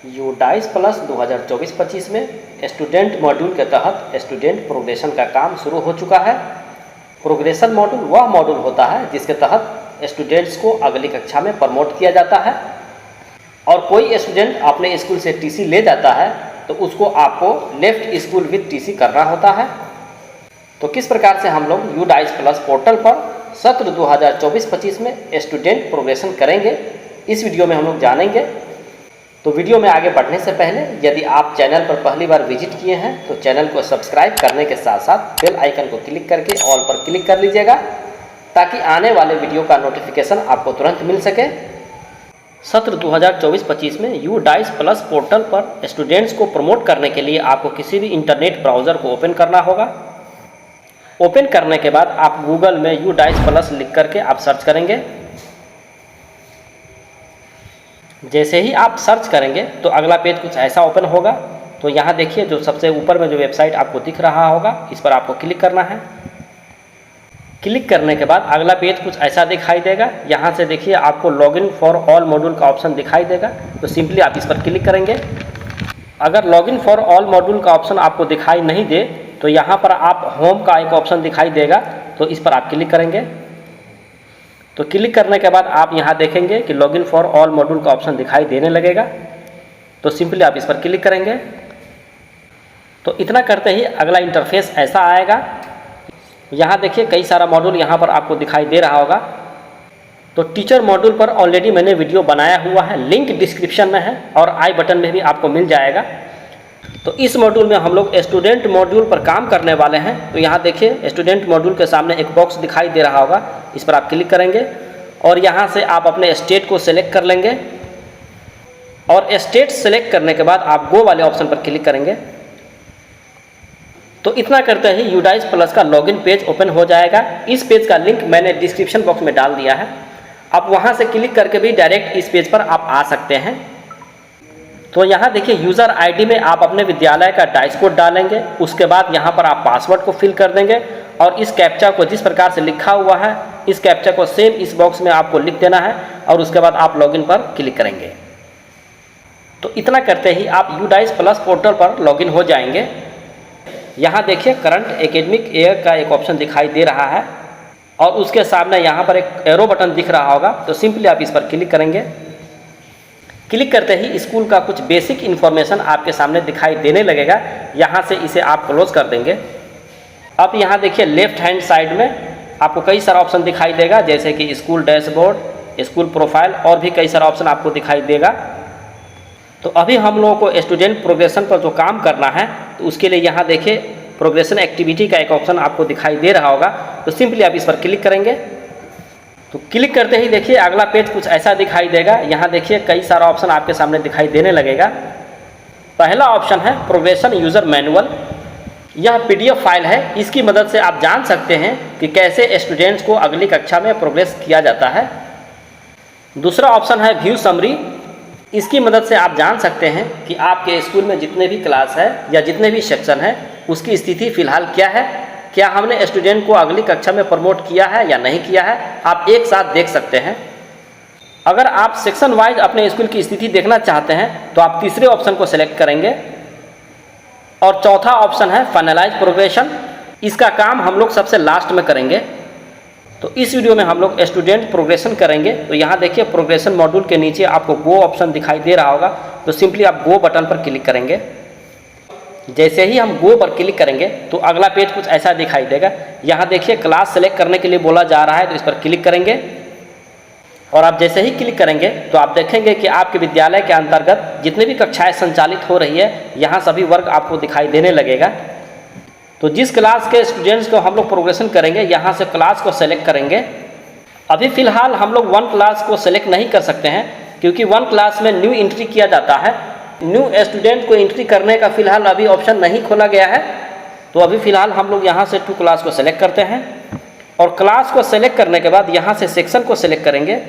UDISE plus 2024-25 में student module के तहत स्टूडेंट प्रोग्रेशन का काम शुरू हो चुका है। प्रोग्रेशन मॉड्यूल वह मॉड्यूल होता है जिसके तहत स्टूडेंट्स को अगली कक्षा में प्रमोट किया जाता है, और कोई स्टूडेंट अपने स्कूल से टीसी ले जाता है तो उसको आपको लेफ्ट स्कूल विद टीसी करना होता है। तो किस प्रकार से हम लोग यूडाइस प्लस पोर्टल पर सत्र 2024-25 में स्टूडेंट प्रोग्रेशन करेंगे, इस वीडियो में हम लोग जानेंगे। तो वीडियो में आगे बढ़ने से पहले यदि आप चैनल पर पहली बार विजिट किए हैं तो चैनल को सब्सक्राइब करने के साथ साथ बेल आइकन को क्लिक करके ऑल पर क्लिक कर लीजिएगा, ताकि आने वाले वीडियो का नोटिफिकेशन आपको तुरंत मिल सके। सत्र 2024-25 में यूडाइस प्लस पोर्टल पर स्टूडेंट्स को प्रमोट करने के लिए आपको किसी भी इंटरनेट ब्राउज़र को ओपन करना होगा। ओपन करने के बाद आप गूगल में यूडाइस प्लस लिख करके आप सर्च करेंगे। जैसे ही आप सर्च करेंगे तो अगला पेज कुछ ऐसा ओपन होगा। तो यहाँ देखिए जो सबसे ऊपर में जो वेबसाइट आपको दिख रहा होगा, इस पर आपको क्लिक करना है। क्लिक करने के बाद अगला पेज कुछ ऐसा दिखाई देगा। यहाँ से देखिए आपको लॉगिन फॉर ऑल मॉड्यूल का ऑप्शन दिखाई देगा, तो सिंपली आप इस पर क्लिक करेंगे। अगर लॉगिन फॉर ऑल मॉड्यूल का ऑप्शन आपको दिखाई नहीं दे तो यहाँ पर आप होम का एक ऑप्शन दिखाई देगा, तो इस पर आप क्लिक करेंगे। तो क्लिक करने के बाद आप यहाँ देखेंगे कि लॉगिन फॉर ऑल मॉड्यूल का ऑप्शन दिखाई देने लगेगा, तो सिंपली आप इस पर क्लिक करेंगे। तो इतना करते ही अगला इंटरफेस ऐसा आएगा। यहाँ देखिए कई सारा मॉड्यूल यहाँ पर आपको दिखाई दे रहा होगा। तो टीचर मॉड्यूल पर ऑलरेडी मैंने वीडियो बनाया हुआ है, लिंक डिस्क्रिप्शन में है और आई बटन में भी आपको मिल जाएगा। तो इस मॉड्यूल में हम लोग स्टूडेंट मॉड्यूल पर काम करने वाले हैं। तो यहाँ देखिए स्टूडेंट मॉड्यूल के सामने एक बॉक्स दिखाई दे रहा होगा, इस पर आप क्लिक करेंगे और यहाँ से आप अपने स्टेट को सिलेक्ट कर लेंगे। और स्टेट सेलेक्ट करने के बाद आप गो वाले ऑप्शन पर क्लिक करेंगे। तो इतना करते ही यूडाइस प्लस का लॉगिन पेज ओपन हो जाएगा। इस पेज का लिंक मैंने डिस्क्रिप्शन बॉक्स में डाल दिया है, आप वहाँ से क्लिक करके भी डायरेक्ट इस पेज पर आप आ सकते हैं। तो यहाँ देखिए यूज़र आईडी में आप अपने विद्यालय का डाइस कोड डालेंगे, उसके बाद यहाँ पर आप पासवर्ड को फिल कर देंगे और इस कैप्चा को जिस प्रकार से लिखा हुआ है, इस कैप्चा को सेम इस बॉक्स में आपको लिख देना है और उसके बाद आप लॉगिन पर क्लिक करेंगे। तो इतना करते ही आप यूडाइस प्लस पोर्टल पर लॉगिन हो जाएंगे। यहाँ देखिए करंट एकेडमिक ईयर का एक ऑप्शन दिखाई दे रहा है और उसके सामने यहाँ पर एक एरो बटन दिख रहा होगा, तो सिंपली आप इस पर क्लिक करेंगे। क्लिक करते ही स्कूल का कुछ बेसिक इन्फॉर्मेशन आपके सामने दिखाई देने लगेगा। यहाँ से इसे आप क्लोज कर देंगे। अब यहाँ देखिए लेफ्ट हैंड साइड में आपको कई सारा ऑप्शन दिखाई देगा, जैसे कि स्कूल डैशबोर्ड, स्कूल प्रोफाइल और भी कई सारा ऑप्शन आपको दिखाई देगा। तो अभी हम लोगों को स्टूडेंट प्रोग्रेशन पर जो काम करना है, तो उसके लिए यहाँ देखिए प्रोग्रेशन एक्टिविटी का एक ऑप्शन आपको दिखाई दे रहा होगा, तो सिंपली आप इस पर क्लिक करेंगे। तो क्लिक करते ही देखिए अगला पेज कुछ ऐसा दिखाई देगा। यहाँ देखिए कई सारा ऑप्शन आपके सामने दिखाई देने लगेगा। पहला ऑप्शन है प्रोग्रेशन यूज़र मैनुअल। यह पीडीएफ फाइल है, इसकी मदद से आप जान सकते हैं कि कैसे स्टूडेंट्स को अगली कक्षा में प्रोग्रेस किया जाता है। दूसरा ऑप्शन है व्यू समरी। इसकी मदद से आप जान सकते हैं कि आपके स्कूल में जितने भी क्लास है या जितने भी सेक्शन है उसकी स्थिति फ़िलहाल क्या है, क्या हमने स्टूडेंट को अगली कक्षा में प्रमोट किया है या नहीं किया है, आप एक साथ देख सकते हैं। अगर आप सेक्शन वाइज अपने स्कूल की स्थिति देखना चाहते हैं तो आप तीसरे ऑप्शन को सिलेक्ट करेंगे। और चौथा ऑप्शन है फाइनलाइज प्रोग्रेशन। इसका काम हम लोग सबसे लास्ट में करेंगे। तो इस वीडियो में हम लोग स्टूडेंट प्रोग्रेशन करेंगे। तो यहाँ देखिए प्रोग्रेशन मॉड्यूल के नीचे आपको गो ऑप्शन दिखाई दे रहा होगा, तो सिंपली आप गो बटन पर क्लिक करेंगे। जैसे ही हम गो पर क्लिक करेंगे तो अगला पेज कुछ ऐसा दिखाई देगा। यहाँ देखिए क्लास सेलेक्ट करने के लिए बोला जा रहा है, तो इस पर क्लिक करेंगे। और आप जैसे ही क्लिक करेंगे तो आप देखेंगे कि आपके विद्यालय के अंतर्गत जितने भी कक्षाएं संचालित हो रही है, यहाँ सभी वर्ग आपको दिखाई देने लगेगा। तो जिस क्लास के स्टूडेंट्स को हम लोग प्रोग्रेशन करेंगे, यहाँ से क्लास को सेलेक्ट करेंगे। अभी फ़िलहाल हम लोग 1 क्लास को सेलेक्ट नहीं कर सकते हैं, क्योंकि 1 क्लास में न्यू एंट्री किया जाता है। न्यू स्टूडेंट को एंट्री करने का फ़िलहाल अभी ऑप्शन नहीं खोला गया है। तो अभी फ़िलहाल हम लोग यहाँ से 2 क्लास को सेलेक्ट करते हैं और क्लास को सेलेक्ट करने के बाद यहाँ से सेक्शन को सेलेक्ट करेंगे।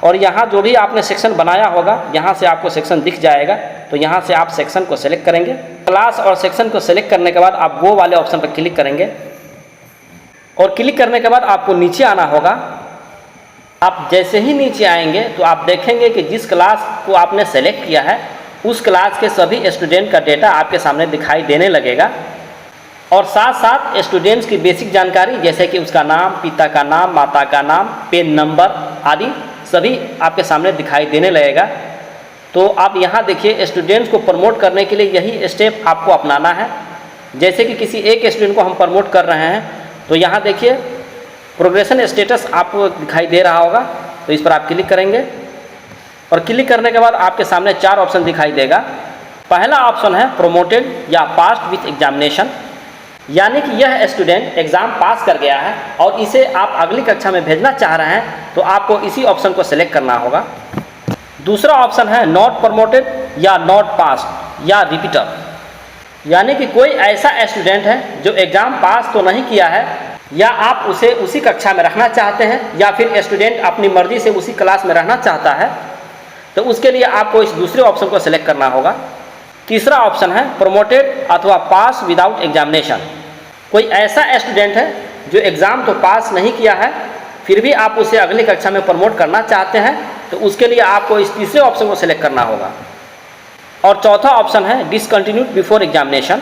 और यहाँ जो भी आपने सेक्शन बनाया होगा, यहाँ से आपको सेक्शन दिख जाएगा, तो यहाँ से आप सेक्शन को सेलेक्ट करेंगे। क्लास और सेक्शन को सेलेक्ट करने के बाद आप गो वाले ऑप्शन पर क्लिक करेंगे और क्लिक करने के बाद आपको नीचे आना होगा। आप जैसे ही नीचे आएंगे तो आप देखेंगे कि जिस क्लास को आपने सेलेक्ट किया है उस क्लास के सभी स्टूडेंट का डेटा आपके सामने दिखाई देने लगेगा और साथ साथ स्टूडेंट्स की बेसिक जानकारी जैसे कि उसका नाम, पिता का नाम, माता का नाम, पेन नंबर आदि सभी आपके सामने दिखाई देने लगेगा। तो आप यहाँ देखिए, स्टूडेंट्स को प्रमोट करने के लिए यही स्टेप आपको अपनाना है। जैसे कि किसी एक स्टूडेंट को हम प्रमोट कर रहे हैं तो यहाँ देखिए प्रोग्रेशन स्टेटस आपको दिखाई दे रहा होगा, तो इस पर आप क्लिक करेंगे और क्लिक करने के बाद आपके सामने 4 ऑप्शन दिखाई देगा। पहला ऑप्शन है प्रोमोटेड या पास्ड विथ एग्जामिनेशन, यानी कि यह स्टूडेंट एग्ज़ाम पास कर गया है और इसे आप अगली कक्षा में भेजना चाह रहे हैं तो आपको इसी ऑप्शन को सिलेक्ट करना होगा। दूसरा ऑप्शन है नॉट प्रमोटेड या नॉट पास्ड या रिपीटर, यानी कि कोई ऐसा स्टूडेंट है जो एग्ज़ाम पास तो नहीं किया है या आप उसे उसी कक्षा में रखना चाहते हैं या फिर स्टूडेंट अपनी मर्ज़ी से उसी क्लास में रहना चाहता है, तो उसके लिए आपको इस दूसरे ऑप्शन को सिलेक्ट करना होगा। तीसरा ऑप्शन है प्रमोटेड अथवा पास विदाउट एग्जामिनेशन, कोई ऐसा स्टूडेंट है जो एग्ज़ाम तो पास नहीं किया है फिर भी आप उसे अगली कक्षा में प्रमोट करना चाहते हैं, तो उसके लिए आपको इस तीसरे ऑप्शन को सिलेक्ट करना होगा। और चौथा ऑप्शन है डिसकंटिन्यूड बिफोर एग्जामिनेशन,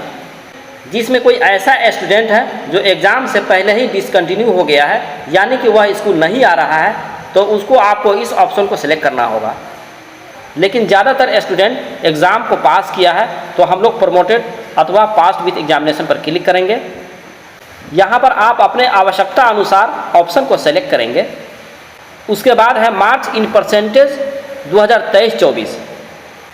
जिसमें कोई ऐसा स्टूडेंट है जो एग्ज़ाम से पहले ही डिसकंटिन्यू हो गया है, यानी कि वह स्कूल नहीं आ रहा है, तो उसको आपको इस ऑप्शन को सिलेक्ट करना होगा। लेकिन ज़्यादातर स्टूडेंट एग्ज़ाम को पास किया है तो हम लोग प्रमोटेड अथवा पास्ड विथ एग्जामिनेशन पर क्लिक करेंगे। यहाँ पर आप अपने आवश्यकता अनुसार ऑप्शन को सेलेक्ट करेंगे। उसके बाद है मार्क्स इन परसेंटेज 2023-24,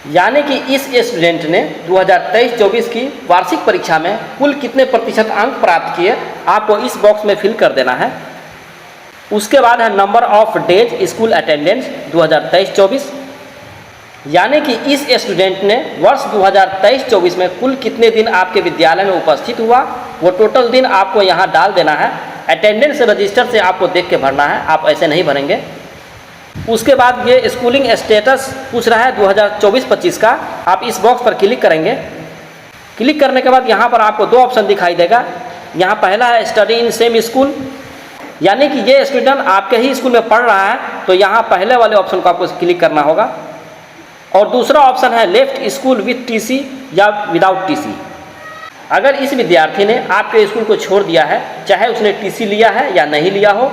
यानी कि इस स्टूडेंट ने 2023-24 की वार्षिक परीक्षा में कुल कितने प्रतिशत अंक प्राप्त किए, आपको इस बॉक्स में फिल कर देना है। उसके बाद है number of days school attendance 2023-24, यानी कि इस स्टूडेंट ने वर्ष 2023-24 में कुल कितने दिन आपके विद्यालय में उपस्थित हुआ, वो टोटल दिन आपको यहाँ डाल देना है। अटेंडेंस रजिस्टर से आपको देख के भरना है, आप ऐसे नहीं भरेंगे। उसके बाद ये स्कूलिंग स्टेटस पूछ रहा है 2024-25 का, आप इस बॉक्स पर क्लिक करेंगे। क्लिक करने के बाद यहाँ पर आपको 2 ऑप्शन दिखाई देगा। यहाँ पहला है स्टडी इन सेम स्कूल, यानी कि ये स्टूडेंट आपके ही स्कूल में पढ़ रहा है, तो यहाँ पहले वाले ऑप्शन को आपको क्लिक करना होगा। और दूसरा ऑप्शन है लेफ्ट स्कूल विथ टीसी या विदाउट टीसी, अगर इस विद्यार्थी ने आपके स्कूल को छोड़ दिया है, चाहे उसने टीसी लिया है या नहीं लिया हो,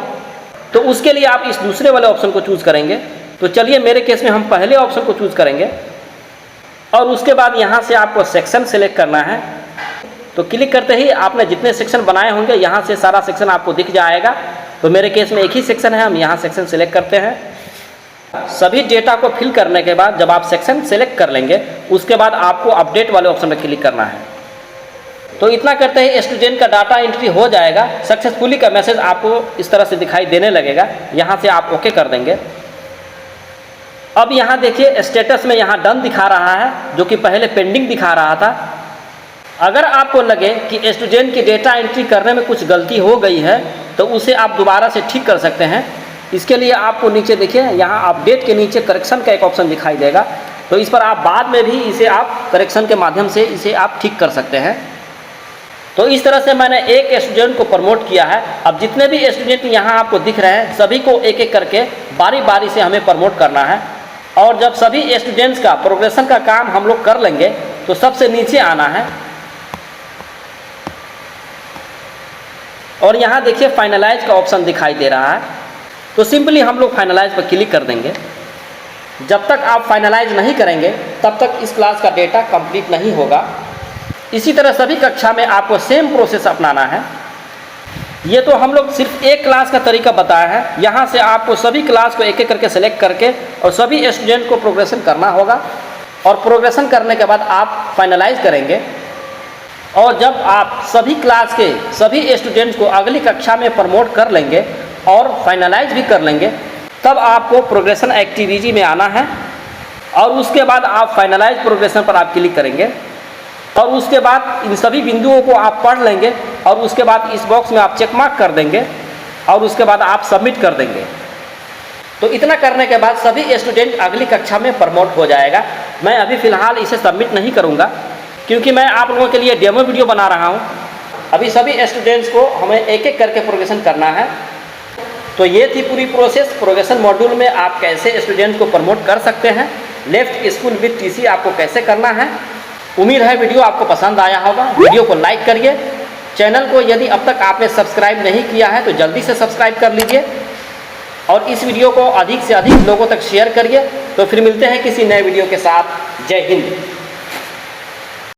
तो उसके लिए आप इस दूसरे वाले ऑप्शन को चूज़ करेंगे। तो चलिए मेरे केस में हम पहले ऑप्शन को चूज़ करेंगे और उसके बाद यहाँ से आपको सेक्शन सेलेक्ट करना है। तो क्लिक करते ही आपने जितने सेक्शन बनाए होंगे यहाँ से सारा सेक्शन आपको दिख जाएगा। तो मेरे केस में एक ही सेक्शन है, हम यहाँ सेक्शन सेलेक्ट करते हैं। सभी डेटा को फिल करने के बाद जब आप सेक्शन सेलेक्ट कर लेंगे, उसके बाद आपको अपडेट वाले ऑप्शन पर क्लिक करना है। तो इतना करते ही स्टूडेंट का डाटा एंट्री हो जाएगा सक्सेसफुली का मैसेज आपको इस तरह से दिखाई देने लगेगा। यहाँ से आप ओके कर देंगे। अब यहाँ देखिए स्टेटस में यहाँ डन दिखा रहा है, जो कि पहले पेंडिंग दिखा रहा था। अगर आपको लगे कि स्टूडेंट की डेटा एंट्री करने में कुछ गलती हो गई है, तो उसे आप दोबारा से ठीक कर सकते हैं। इसके लिए आपको नीचे देखिए यहाँ अपडेट के नीचे करेक्शन का एक ऑप्शन दिखाई देगा, तो इस पर आप बाद में भी इसे आप करेक्शन के माध्यम से इसे आप ठीक कर सकते हैं। तो इस तरह से मैंने एक स्टूडेंट को प्रमोट किया है। अब जितने भी स्टूडेंट यहाँ आपको दिख रहे हैं, सभी को एक एक करके बारी बारी से हमें प्रमोट करना है। और जब सभी स्टूडेंट्स का प्रोग्रेशन का काम हम लोग कर लेंगे, तो सबसे नीचे आना है और यहाँ देखिए फाइनलाइज का ऑप्शन दिखाई दे रहा है। तो सिंपली हम लोग फाइनलाइज पर क्लिक कर देंगे। जब तक आप फाइनलाइज नहीं करेंगे, तब तक इस क्लास का डेटा कंप्लीट नहीं होगा। इसी तरह सभी कक्षा में आपको सेम प्रोसेस अपनाना है। ये तो हम लोग सिर्फ एक क्लास का तरीका बताया है। यहाँ से आपको सभी क्लास को एक एक करके सेलेक्ट करके और सभी स्टूडेंट को प्रोग्रेशन करना होगा। और प्रोग्रेशन करने के बाद आप फाइनलाइज करेंगे। और जब आप सभी क्लास के सभी स्टूडेंट्स को अगली कक्षा में प्रमोट कर लेंगे और फाइनलाइज भी कर लेंगे, तब आपको प्रोग्रेशन एक्टिविटी में आना है। और उसके बाद आप फाइनलाइज प्रोग्रेशन पर आप क्लिक करेंगे और उसके बाद इन सभी बिंदुओं को आप पढ़ लेंगे और उसके बाद इस बॉक्स में आप चेक मार्क कर देंगे और उसके बाद आप सबमिट कर देंगे। तो इतना करने के बाद सभी स्टूडेंट अगली कक्षा में प्रमोट हो जाएगा। मैं अभी फ़िलहाल इसे सबमिट नहीं करूँगा, क्योंकि मैं आप लोगों के लिए डेमो वीडियो बना रहा हूँ। अभी सभी स्टूडेंट्स को हमें एक एक करके प्रोग्रेशन करना है। तो ये थी पूरी प्रोसेस। प्रोग्रेशन मॉड्यूल में आप कैसे स्टूडेंट्स को प्रमोट कर सकते हैं। लेफ्ट स्कूल विद टीसी आपको कैसे करना है। उम्मीद है वीडियो आपको पसंद आया होगा। वीडियो को लाइक करिए। चैनल को यदि अब तक आपने सब्सक्राइब नहीं किया है तो जल्दी से सब्सक्राइब कर लीजिए और इस वीडियो को अधिक से अधिक लोगों तक शेयर करिए। तो फिर मिलते हैं किसी नए वीडियो के साथ। जय हिंद।